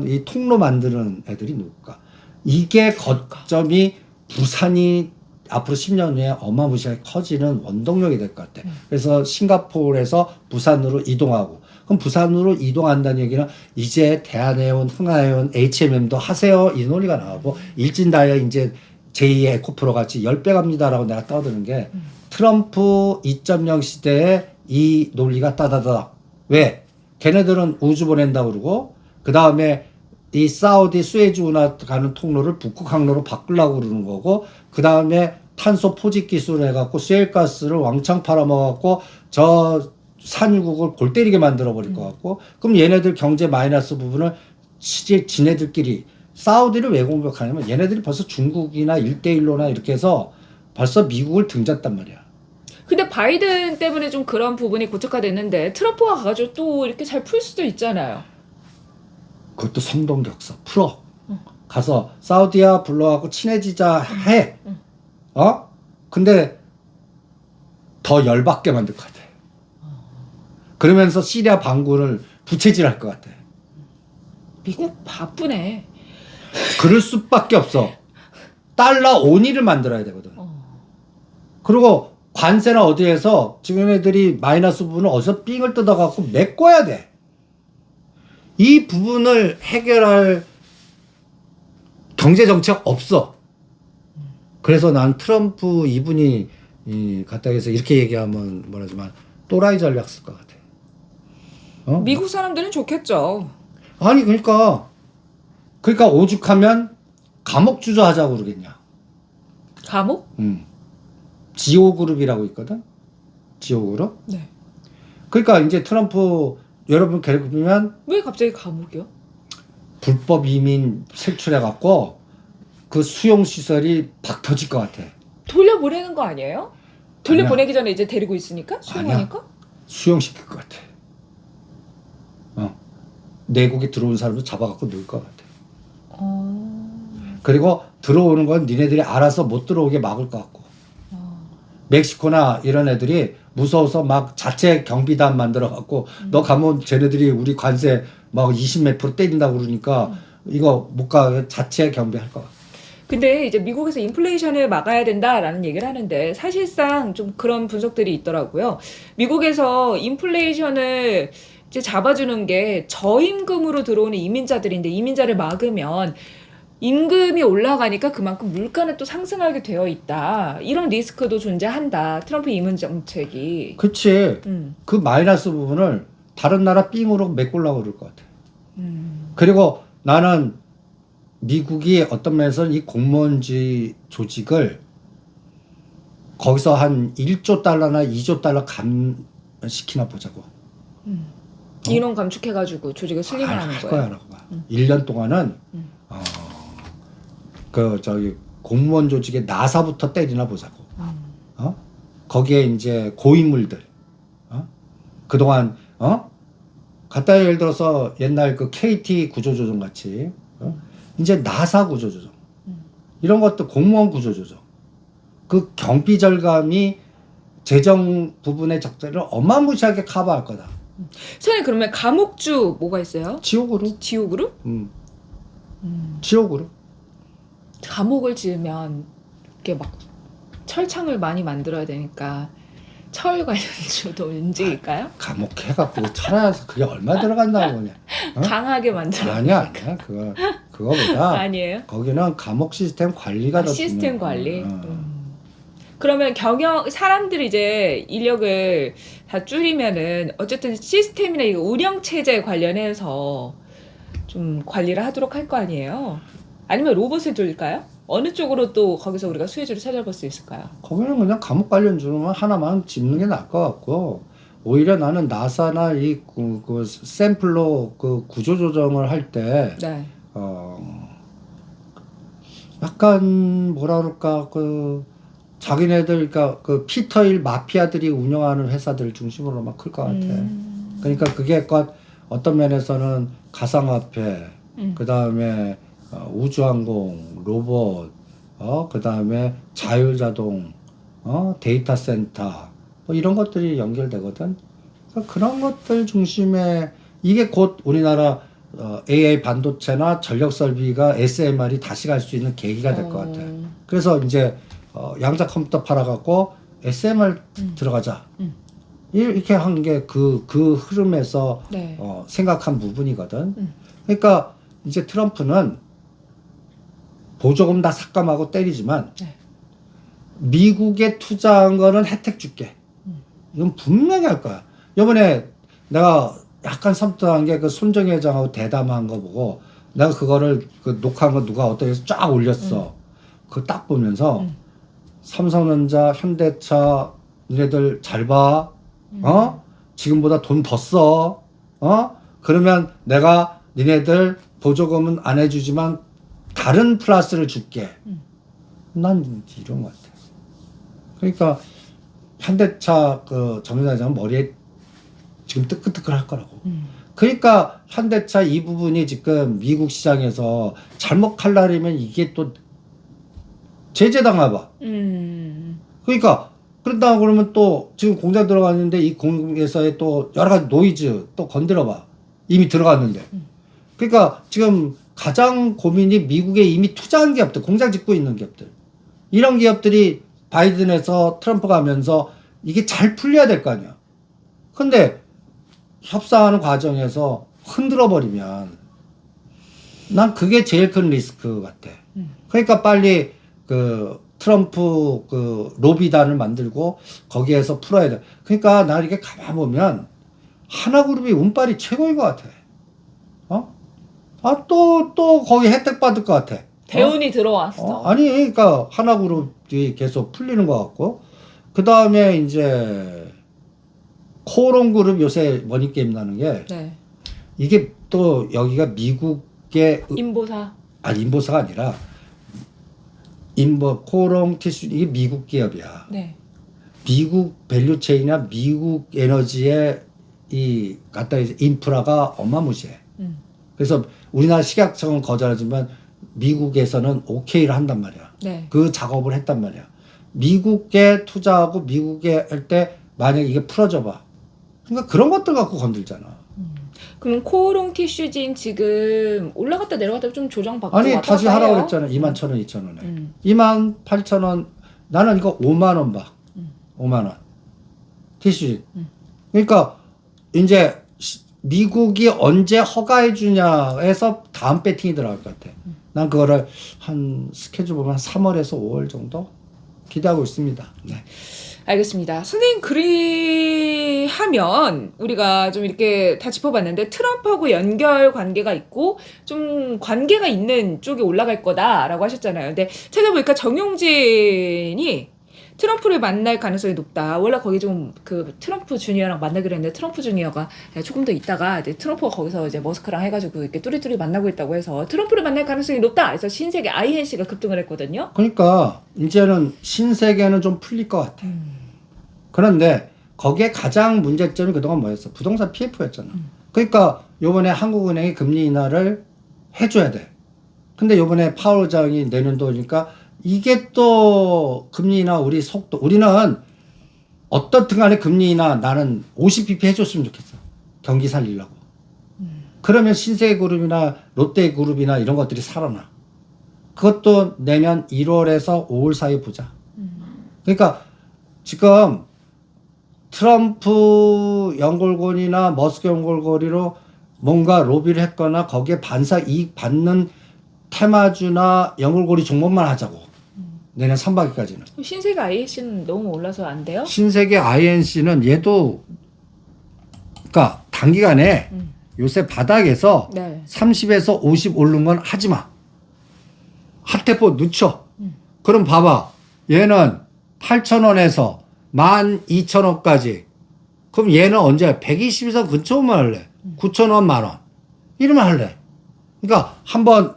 이 통로 만드는 애들이 누굴까? 이게 거점이 부산이 앞으로 10년 후에 어마무시하게 커지는 원동력이 될 것 같아. 그래서 싱가포르에서 부산으로 이동하고, 그럼 부산으로 이동한다는 얘기는 이제 대한해운, 흥하해운, HMM도 하세요 이 논리가 나오고 일진다이아 이제 제2의 에코프로 같이 10배 갑니다라고 내가 떠드는 게 트럼프 2.0 시대에 이 논리가 따다다. 왜? 걔네들은 우주 보낸다 그러고 그 다음에 이 사우디 스웨즈 운하 가는 통로를 북극 항로로 바꾸려고 그러는 거고 그 다음에 탄소 포집 기술을 해갖고 셰일가스를 왕창 팔아먹어갖고 저 산유국을 골 때리게 만들어 버릴 것 같고 그럼 얘네들 경제 마이너스 부분을 지네들끼리 사우디를 왜 공격하냐면 얘네들이 벌써 중국이나 1대1로나 이렇게 해서 벌써 미국을 등졌단 말이야. 근데 바이든 때문에 좀 그런 부분이 고착화됐는데 트럼프가 가가지고 또 이렇게 잘 풀 수도 있잖아요. 그것도 성동격서 풀어. 가서 사우디야 불러갖고 친해지자 해. 근데 더 열받게 만들 것 같아. 그러면서 시리아 반군을 부채질할 것 같아. 미국 바쁘네. 그럴 수밖에 없어. 달러 온위를 만들어야 되거든. 그리고 관세나 어디에서 지금 애들이 마이너스 부분을 어디서 삥을 뜯어갖고 메꿔야 돼. 이 부분을 해결할 경제정책 없어. 그래서 난 트럼프 이분이 갖다해서 이렇게 얘기하면 뭐라지만 또라이 전략 쓸 것 같아. 미국 사람들은 좋겠죠. 아니 그러니까 오죽하면 감옥 주저하자고 그러겠냐. 감옥? 지오그룹이라고 있거든. 지오그룹. 네. 그러니까 이제 트럼프 여러분 괴롭히면 왜 갑자기 감옥이요? 불법 이민 색출해갖고 그 수용 시설이 박 터질 것 같아. 돌려보내는 거 아니에요? 돌려보내기 전에 이제 데리고 있으니까? 수용하니까? 수용시킬 것 같아. 내국에 들어온 사람도 잡아갖고 넣을 것 같아. 그리고 들어오는 건 니네들이 알아서 못 들어오게 막을 것 같고. 멕시코나 이런 애들이 무서워서 막 자체 경비단 만들어갖고 너 가면 쟤네들이 우리 관세 막 20 몇 프로 때린다고 그러니까 이거 못 가 자체 경비할 것 같아. 근데 이제 미국에서 인플레이션을 막아야 된다라는 얘기를 하는데 사실상 좀 그런 분석들이 있더라고요. 미국에서 인플레이션을 이제 잡아주는 게 저임금으로 들어오는 이민자들인데 이민자를 막으면 임금이 올라가니까 그만큼 물가는 또 상승하게 되어 있다. 이런 리스크도 존재한다. 트럼프 이민 정책이. 그치. 그 마이너스 부분을 다른 나라 삥으로 메꾸려고 그럴 것 같아. 그리고 나는 미국이 어떤 면에서는 이 공무원주의 조직을 거기서 한 1조 달러나 2조 달러 감시키나 보자고. 인원 감축해가지고 조직을 슬림하는 할 거예요. 거야라고 봐. 1년 동안은 그 저기 공무원 조직의 나사부터 때리나 보자고. 거기에 이제 고인물들. 그동안 갖다 예를 들어서 옛날 그 KT 구조조정 같이 이제 나사 구조조정 이런 것도 공무원 구조조정 그 경비 절감이 재정 부분의 적자를 어마무시하게 커버할 거다. 선생님 그러면 감옥주 뭐가 있어요? 지옥으로. 지옥으로? 지옥으로. 감옥을 지으면 이렇게 막 철창을 많이 만들어야 되니까 철 관련주도 움직일까요? 감옥 해갖고 철야에서 그게 얼마 들어간다고 그냥. 어? 강하게 만들어. 아니야. 그거보다 아니에요? 거기는 감옥 시스템 관리가 더 시스템 중요해. 관리. 그러면 사람들이 이제 인력을 다 줄이면은 어쨌든 시스템이나 이 운영 체제 관련해서 좀 관리를 하도록 할 거 아니에요? 아니면 로봇을 줄일까요? 어느 쪽으로 또 거기서 우리가 수혜주를 찾아볼 수 있을까요? 거기는 그냥 감옥 관련주로만 하나만 짓는 게 나을 것 같고 오히려 나는 나사나 그 샘플로 그 구조 조정을 할 때 네. 약간 뭐라 그럴까 자기네들 그러니까 그 피터일 마피아들이 운영하는 회사들 중심으로만 클 것 같아. 그러니까 그게 어떤 면에서는 가상화폐, 그 다음에 우주항공, 로봇, 그 다음에 자율자동, 데이터 센터, 뭐 이런 것들이 연결되거든. 그러니까 그런 것들 중심에 이게 곧 우리나라 AI 반도체나 전력 설비가 SMR이 다시 갈 수 있는 계기가 될 것 같아. 그래서 이제 양자 컴퓨터 팔아갖고 SMR 들어가자. 이렇게 한 게 그 흐름에서 네. 생각한 부분이거든. 그러니까 이제 트럼프는 보조금 다 삭감하고 때리지만 네. 미국에 투자한 거는 혜택 줄게. 이건 분명히 할 거야. 이번에 내가 약간 섬뜩한 게 그 손정희 회장하고 대담한 거 보고 내가 그거를 그 녹화한 거 누가 어떻게 해서 쫙 올렸어. 그거 딱 보면서 삼성전자, 현대차 니네들 잘 봐. 지금보다 돈 더 써. 그러면 내가 니네들 보조금은 안 해주지만 다른 플러스를 줄게. 난 이런 것 같아. 그러니까 현대차 그 정유사 회장은 머리에 지금 뜨끈뜨끈 할 거라고. 그러니까 현대차 이 부분이 지금 미국 시장에서 잘못 칼날이면 이게 또 제재당해봐. 그러니까 그런다 그러면 또 지금 공장 들어갔는데 이 공장에서의 또 여러 가지 노이즈 또 건드려봐. 이미 들어갔는데. 그러니까 지금 가장 고민이 미국에 이미 투자한 기업들, 공장 짓고 있는 기업들. 이런 기업들이 바이든에서 트럼프 가면서 이게 잘 풀려야 될 거 아니야. 근데 협상하는 과정에서 흔들어 버리면 난 그게 제일 큰 리스크 같아. 그러니까 빨리 그 트럼프 그 로비단을 만들고 거기에서 풀어야 돼. 그러니까 나 이렇게 가만 보면 하나그룹이 운빨이 최고인 것 같아. 또 거기 혜택 받을 것 같아. 대운이 들어왔어. 아니, 그러니까 하나그룹이 계속 풀리는 것 같고, 그 다음에 이제 코오롱그룹 요새 머니게임 나는 게 네. 이게 또 여기가 미국의 인보사. 인보사가 아니라 코오롱 티슈 이게 미국 기업이야. 네. 미국 밸류체인이나 미국 에너지의 이 갖다 인프라가 어마무시해. 그래서 우리나라 식약청은 거절하지만 미국에서는 오케이를 한단 말이야. 네. 그 작업을 했단 말이야. 미국에 투자하고 미국에 할 때 만약에 이게 풀어져 봐. 그러니까 그런 것들 갖고 건들잖아. 그럼 코오롱 티슈진 지금 올라갔다 내려갔다 좀 조정받고 아니 왔다 다시 갔다 하라고 해요? 그랬잖아. 21,000원, 2,000원에. 28,000원. 나는 이거 5만 원 봐. 5만 원. 티슈진. 그러니까 이제 미국이 언제 허가해 주냐에서 다음 배팅이 들어갈 것 같아. 난 그거를 한 스케줄 보면 한 3월에서 5월 정도 기대하고 있습니다. 네. 알겠습니다. 선생님 그리하면 우리가 좀 이렇게 다 짚어봤는데 트럼프하고 연결 관계가 있고 좀 관계가 있는 쪽에 올라갈 거다라고 하셨잖아요. 근데 찾아보니까 정용진이 트럼프를 만날 가능성이 높다. 원래 거기 좀 그 트럼프 주니어랑 만나기로 했는데 트럼프 주니어가 조금 더 있다가 이제 트럼프가 거기서 이제 머스크랑 해가지고 이렇게 뚜리뚜리 만나고 있다고 해서 트럼프를 만날 가능성이 높다. 그래서 신세계 INC가 급등을 했거든요. 그러니까 이제는 신세계는 좀 풀릴 것 같아. 그런데 거기에 가장 문제점이 그동안 뭐였어? 부동산 PF였잖아. 그러니까 요번에 한국은행이 금리 인하를 해줘야 돼. 근데 요번에 파월 의장이 내년도니까 이게 또 금리 인하 우리 속도 우리는 어떻든 간에 금리 인하 나는 50bp 해줬으면 좋겠어. 경기 살리려고. 그러면 신세계그룹이나 롯데그룹이나 이런 것들이 살아나. 그것도 내년 1월에서 5월 사이에 보자. 그러니까 지금 트럼프 연골고리나 머스크 연골고리로 뭔가 로비를 했거나 거기에 반사 이익 받는 테마주나 연골고리 종목만 하자고. 내년 3분기까지는. 신세계 IAC는 너무 올라서 안 돼요? 신세계 INC는 얘도 그러니까 단기간에 요새 바닥에서 네. 30에서 50 오른 건 하지 마. 핫테포 늦춰. 그럼 봐봐. 얘는 8,000원에서 12,000원까지. 그럼 얘는 언제 120에서 근처만 할래. 9,000원, 만원. 이러면 할래. 그러니까 한번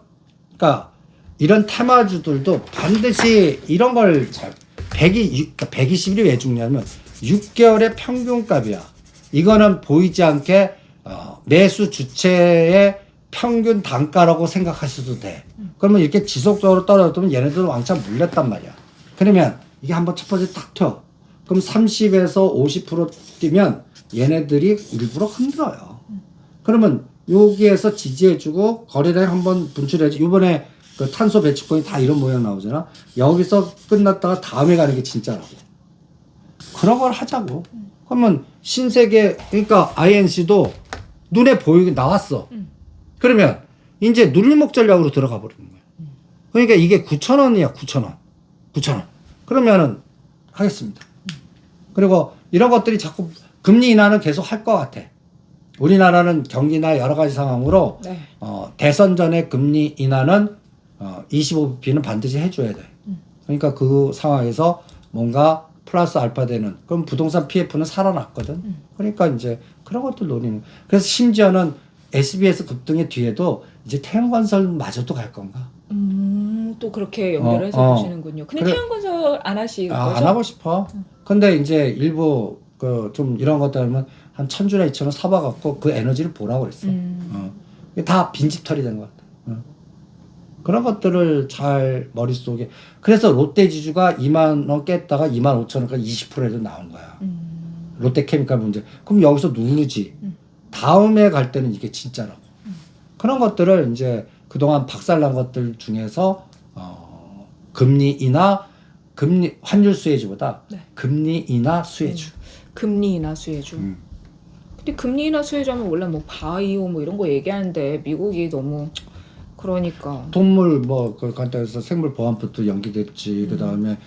그러니까 이런 테마주들도 반드시 이런 걸 잘 120일이 왜 중요하면 6개월의 평균값이야. 이거는 보이지 않게 매수 주체의 평균 단가라고 생각하셔도 돼. 그러면 이렇게 지속적으로 떨어지면 얘네들은 왕창 물렸단 말이야. 그러면 이게 한번 첫 번째 딱 튀어. 그럼 30에서 50% 뛰면 얘네들이 일부러 흔들어요. 그러면 여기에서 지지해주고 거래량 한번 분출해야지. 이번에 그 탄소 배출권이 다 이런 모양 나오잖아. 여기서 끝났다가 다음에 가는 게 진짜라고. 그런 걸 하자고. 그러면 신세계 그러니까 INC도 눈에 보이게 나왔어. 그러면 이제 눌림목 전략으로 들어가 버리는 거야. 그러니까 이게 9,000원이야. 9,000원. 9,000원. 그러면은 하겠습니다. 그리고 이런 것들이 자꾸 금리 인하는 계속 할 것 같아. 우리나라는 경기나 여러 가지 상황으로 네. 대선 전에 금리 인하는 25bp는 반드시 해줘야 돼. 그러니까 그 상황에서 뭔가 플러스 알파 되는 그럼 부동산 PF는 살아났거든. 그러니까 이제 그런 것들 노리는. 그래서 심지어는 SBS 급등의 뒤에도 이제 태양건설마저도 갈 건가? 또 그렇게 연결해서 보시는군요. 근데 그래. 태양건설 안 하시고 안 하고 싶어. 근데 이제 일부 그 좀 이런 것들 하면 한 1,000주나 2,000원 사봐갖고 그 에너지를 보라고 그랬어. 이게 다 빈집털이 된 것 같아. 그런 것들을 잘 머릿속에. 그래서 롯데지주가 2만 원 깼다가 2만 5천 원까지 20%에도 나온 거야. 롯데케미칼 문제. 그럼 여기서 누르지. 다음에 갈 때는 이게 진짜라고. 그런 것들을 이제 그동안 박살난 것들 중에서 금리 인하, 금리 환율 수혜주보다 네. 금리 인하 수혜주. 금리 인하 수혜주. 근데 금리 인하 수혜주하면 원래 뭐 바이오 뭐 이런 거 얘기하는데 미국이 너무 그러니까 동물 뭐 그 간단해서 생물 보안법도 연기됐지. 그다음에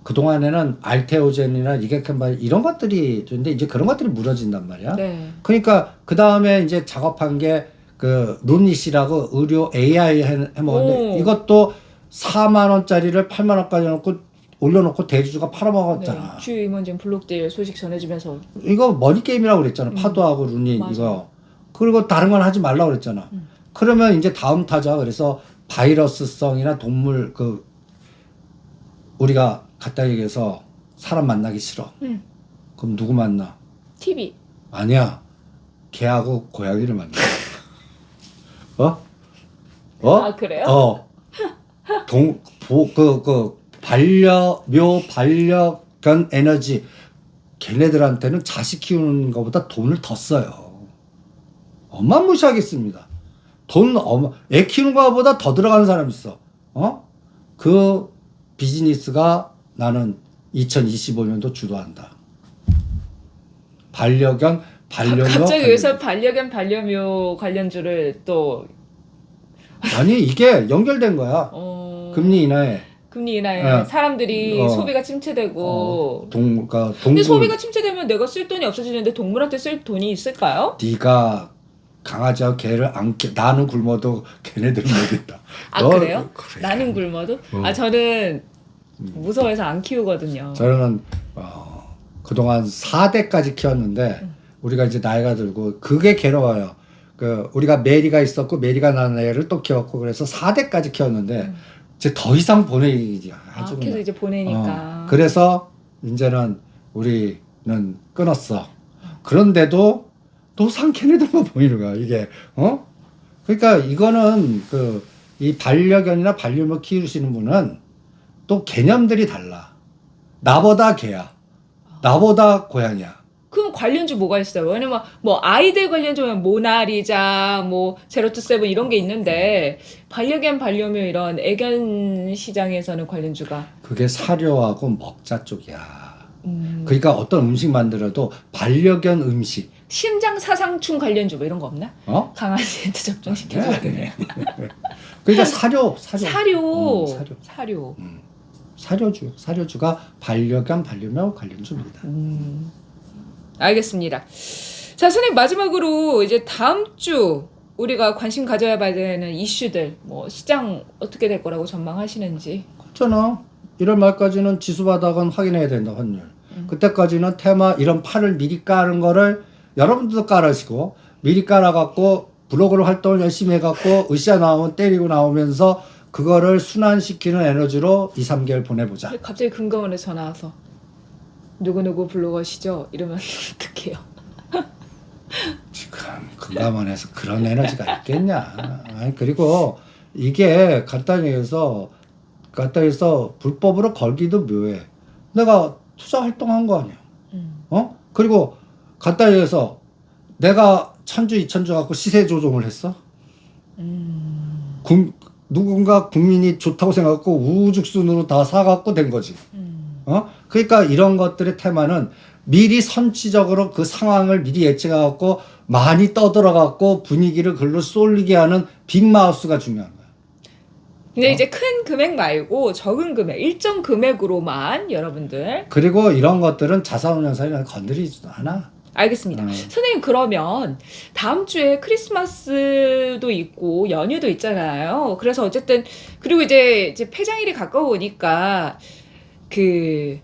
그 동안에는 알테오젠이나 리게켄발 이런 것들이 있는데 이제 그런 것들이 무너진단 말이야. 네. 그러니까 그 다음에 이제 작업한 게 그 룬니시라고 의료 AI 해먹었는데 이것도 4만 원짜리를 8만 원까지 놓고 올려놓고 대주주가 팔아먹었잖아. 네. 주요 임원진 블록딜 소식 전해주면서 이거 머니 게임이라고 그랬잖아. 파도하고 룬니 이거. 그리고 다른 건 하지 말라고 그랬잖아. 그러면 이제 다음 타자 그래서 바이러스성이나 동물 그 우리가 갖다 얘기해서 사람 만나기 싫어. 그럼 누구 만나? TV. 아니야. 개하고 고양이를 만나. 아, 그래요? 반려견 에너지. 걔네들한테는 자식 키우는 것보다 돈을 더 써요. 어마무시하겠습니다. 애 키우는 것보다 더 들어가는 사람 있어. 그 비즈니스가 나는 2025년도 주도한다. 반려견, 갑자기 여기서 반려견 반려묘 관련주를 또 아니 이게 연결된 거야. 금리 인하에. 금리 인하에 예. 사람들이 소비가 침체되고 그러니까 근데 소비가 침체되면 내가 쓸 돈이 없어지는데 동물한테 쓸 돈이 있을까요? 네가 강아지와 개를 안 나는 굶어도 걔네들 먹겠다. 아 그래요? 그래. 나는 굶어도? 저는 무서워해서 안 키우거든요. 저는 그동안 4대까지 키웠는데 우리가 이제 나이가 들고 그게 괴로워요. 그 우리가 메리가 있었고 메리가 낳은 애를 또 키웠고 그래서 4대까지 키웠는데 이제 더 이상 보내기 아주 그래서 이제 보내니까. 그래서 이제는 우리는 끊었어. 그런데도 또 걔네들만 보이는 거야 이게. 그러니까 이거는 이 반려견이나 반려묘 키우시는 분은 또 개념들이 달라. 나보다 개야. 나보다 고양이야. 그럼 관련주 뭐가 있어요? 왜냐면 뭐 아이들 관련주면 모나리자, 뭐 제로투세븐 이런 게 있는데 반려견 반려묘 이런 애견 시장에서는 관련주가 그게 사료하고 먹자 쪽이야. 그러니까 어떤 음식 만들어도 반려견 음식. 심장사상충 관련주 뭐 이런 거 없나? 어? 강아지한테 접종시켜줘. 그러니까 사료. 사료. 사료. 사료. 사료주가 반려견 반려묘 관련주입니다. 알겠습니다. 자, 선생님 마지막으로 이제 다음 주 우리가 관심 가져야 봐야 되는 이슈들, 뭐 시장 어떻게 될 거라고 전망하시는지. 그렇잖아. 1월 말까지는 지수 바닥은 확인해야 된다, 환율. 그때까지는 테마 이런 판을 미리 까는 거를 여러분들도 깔으시고 미리 깔아갖고 블로그로 활동을 열심히 해갖고 으쌰 나오면 때리고 나오면서 그거를 순환시키는 에너지로 2, 3개월 보내보자. 갑자기 금감원에 전화 와서 누구누구 블로거시죠? 이러면 어떡해요? 지금 금감원에서 그런 에너지가 있겠냐. 아니, 그리고 이게 간단히 해서 불법으로 걸기도 묘해. 내가 투자 활동한 거 아니야. 그리고 간단히 해서 내가 1000주, 2000주 갖고 시세 조종을 했어? 누군가 국민이 좋다고 생각하고 우후죽순으로 다 사갖고 된 거지. 그러니까 이런 것들의 테마는 미리 선취적으로 그 상황을 미리 예측해갖고 많이 떠들어갖고 분위기를 글로 쏠리게 하는 빅마우스가 중요한 거야. 근데 이제 큰 금액 말고 적은 금액, 일정 금액으로만 여러분들. 그리고 이런 것들은 자산운용사에 건드리지도 않아. 알겠습니다. 선생님 그러면 다음 주에 크리스마스도 있고 연휴도 있잖아요. 그래서 어쨌든 그리고 이제 폐장일이 가까우니까 그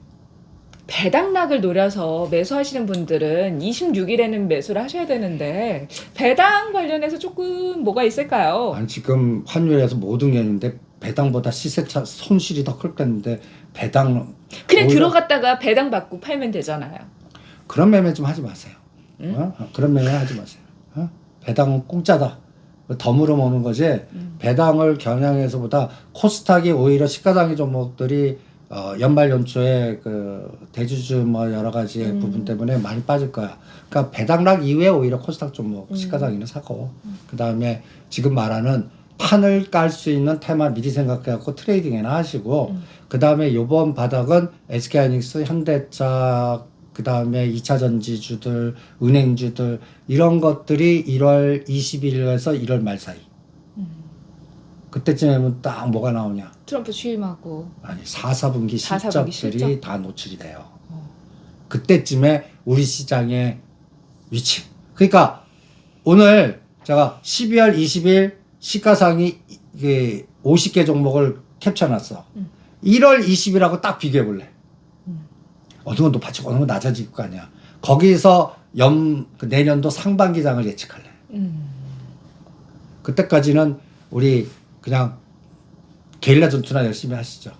배당락을 노려서 매수하시는 분들은 26일에는 매수를 하셔야 되는데 배당 관련해서 조금 뭐가 있을까요? 아니, 지금 환율에서 모든 연인데 배당보다 시세차 손실이 더 클 건데 배당 그냥 오히려 들어갔다가 배당 받고 팔면 되잖아요. 그런 매매 좀 하지 마세요. 그런 매매 하지 마세요. 배당은 공짜다. 덤으로 모는 거지. 배당을 겨냥해서보다 코스닥이 오히려 시가장의 종목들이 연말 연초에 그 대주주 뭐 여러 가지 부분 때문에 많이 빠질 거야. 그러니까 배당락 이후에 오히려 코스닥 종목 시가장에는 사고 그 다음에 지금 말하는 판을 깔 수 있는 테마 미리 생각해갖고 트레이딩이나 하시고 그 다음에 요번 바닥은 SK하이닉스, 현대차 그 다음에 2차 전지주들, 은행주들 이런 것들이 1월 20일에서 1월 말 사이. 그때쯤에는 딱 뭐가 나오냐? 트럼프 취임하고 아니 4분기 4분기 실적들이 실적? 다 노출이 돼요. 그때쯤에 우리 시장의 위치. 그러니까 오늘 제가 12월 20일 시가상이 50개 종목을 캡쳐놨어. 1월 20일하고 딱 비교해볼래. 어느 건 높아지고 어느 건 낮아질 거 아니야. 거기서 그 내년도 상반기장을 예측할래. 그때까지는 우리 그냥 게릴라 전투나 열심히 하시죠.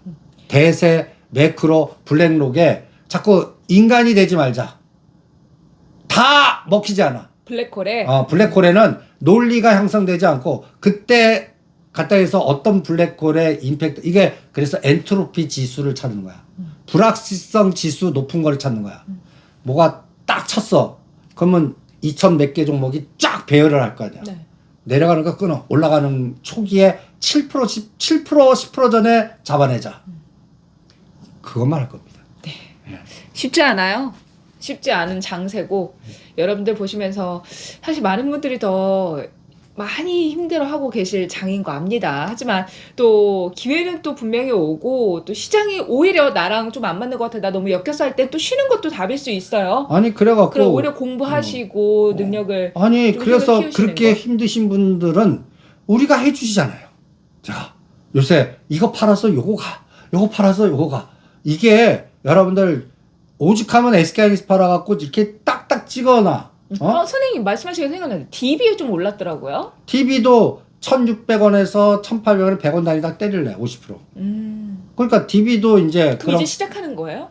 대세, 매크로, 블랙록에 자꾸 인간이 되지 말자. 다 먹히지 않아. 블랙홀에 블랙홀에는 논리가 형성되지 않고 그때 갖다 해서 어떤 블랙홀의 임팩트 이게 그래서 엔트로피 지수를 찾는 거야. 불확실성 지수 높은 거를 찾는 거야. 뭐가 딱 쳤어. 그러면 2000 몇 개 종목이 쫙 배열을 할 거 아니야. 네. 내려가는 거 끊어. 올라가는 초기에 7% 10% 전에 잡아내자. 그것만 할 겁니다. 쉽지 않아요. 쉽지 않은 장세고 여러분들 보시면서 사실 많은 분들이 더 많이 힘들어하고 계실 장인 거 압니다. 하지만 또 기회는 또 분명히 오고 또 시장이 오히려 나랑 좀 안 맞는 것 같아. 나 너무 엮여서 할 때 또 쉬는 것도 답일 수 있어요. 아니 그래갖고 그럼 오히려 공부하시고 능력을 아니 좀 그래서 힘을 키우시는 그렇게 거. 힘드신 분들은 우리가 해주시잖아요. 자 요새 이거 팔아서 요거 가, 요거 팔아서 요거 가. 이게 여러분들 오죽하면 SK하이닉스 팔아갖고 이렇게 딱딱 찍어놔. 선생님 말씀하시니까 생각나는데 DB에 좀 올랐더라고요. DB도 1,600원에서 1,800원에 100원 단위당 때릴래 50%. 그러니까 DB도 이제 그럼 이제 시작하는 거예요?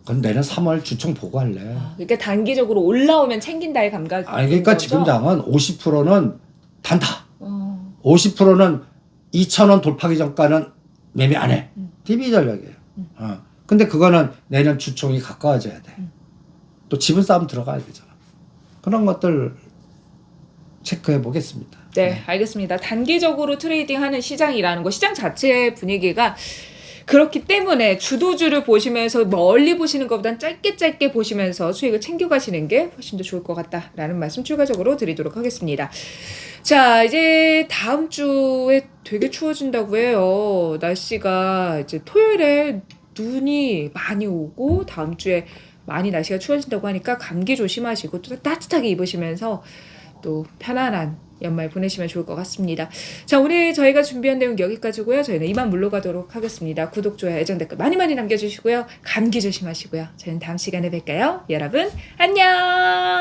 그건 내년 3월 주총 보고 할래. 그러니까 단기적으로 올라오면 챙긴다의 감각이 아니 그러니까 거죠? 지금 장은 50%는 단타. 50%는 2,000원 돌파기 전까는 매매 안 해. DB 전략이에요. 근데 그거는 내년 주총이 가까워져야 돼. 또 지분 싸움 들어가야 되잖아. 그런 것들 체크해 보겠습니다. 네, 알겠습니다. 단기적으로 트레이딩하는 시장이라는 거, 시장 자체의 분위기가 그렇기 때문에 주도주를 보시면서 멀리 보시는 것보단 짧게 보시면서 수익을 챙겨가시는 게 훨씬 더 좋을 것 같다라는 말씀 추가적으로 드리도록 하겠습니다. 자, 이제 다음 주에 되게 추워진다고 해요. 날씨가 이제 토요일에 눈이 많이 오고 다음 주에 많이 날씨가 추워진다고 하니까 감기 조심하시고 또 따뜻하게 입으시면서 또 편안한 연말 보내시면 좋을 것 같습니다. 자, 오늘 저희가 준비한 내용 여기까지고요. 저희는 이만 물러가도록 하겠습니다. 구독, 좋아요, 애정 댓글 많이 남겨주시고요. 감기 조심하시고요. 저희는 다음 시간에 뵐까요? 여러분 안녕.